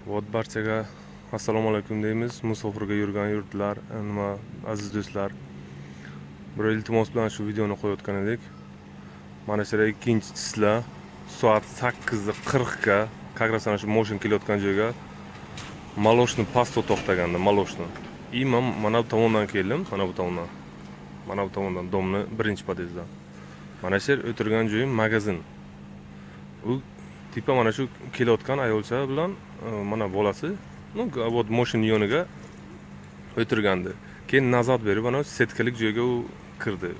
Barchaga assalomu alaykum deymiz. Musofirga yurgan yurtlar, nima aziz do'stlar. Bir iltimos bilan shu videoni qo'yayotgan edik. Mana shu ikkinchisilar soat 8:40 ga как раз ana shu moshin kelayotgan joyga maloshni pasto to'xtaganda maloshni. Men mana bu tomondan keldim, mana bu tomondan. Mana bu tomondan domni birinchi podyezddan. Mana shu yer o'tirgan joyim magazin. U tipa mana shu kelayotgan ayolcha bilan mana bolasi, вот mashina yoniga o'tirgandi. Keyin nazat berib, ana setkalik joyga u kirdi.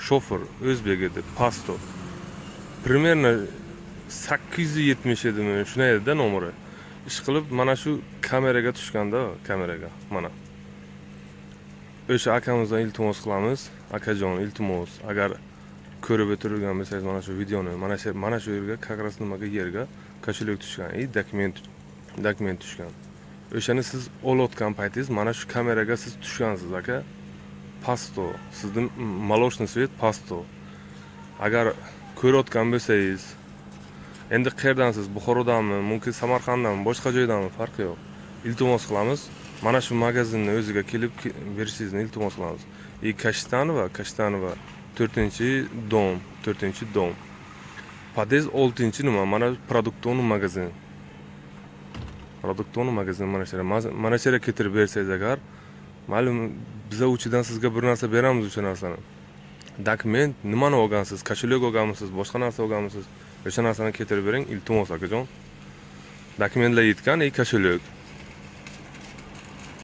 Shofer o'zbek edi, pasto. Примерно 870 edimi, shunday edi nomeri. Ish qilib mana shu kameraga tushganda, kameraga mana. O'sha akamizdan iltimos qilamiz. Akajon, iltimos, agar ko'rib o'tirgan bo'lsangiz mana shu videoni, mana shu yerga как раз nimaga yerga koshelok tushgan, dokument tushgan. O'shani siz olayotgan paytingiz mana shu kameraga siz tushgansiz, aka. Pasto, sizning maloshni svet pasto. Agar ko'rayotgan bo'lsangiz, endi qayerdansiz? Buxorodanmi, mumkin Samarqanddanmi, boshqa joydanmi, farqi yo'q. Iltimos qilamiz. Mana shu magazinni o'ziga kelib berishingizni iltimos qilamiz. Kashtanova 4-dom. Podez 6 nima? Mana produktonni magazin. Mana shu yerga keltirib bersangiz agar, ma'lum biz uchidan sizga bir narsa beramiz o'sha narsani. Dokument, nimani olgansiz? Koshelok olganmisiz? Boshqa narsa olganmisiz? O'sha narsani keltirib bering, iltimos akajon. Dokumentlar yetgan, koshelok.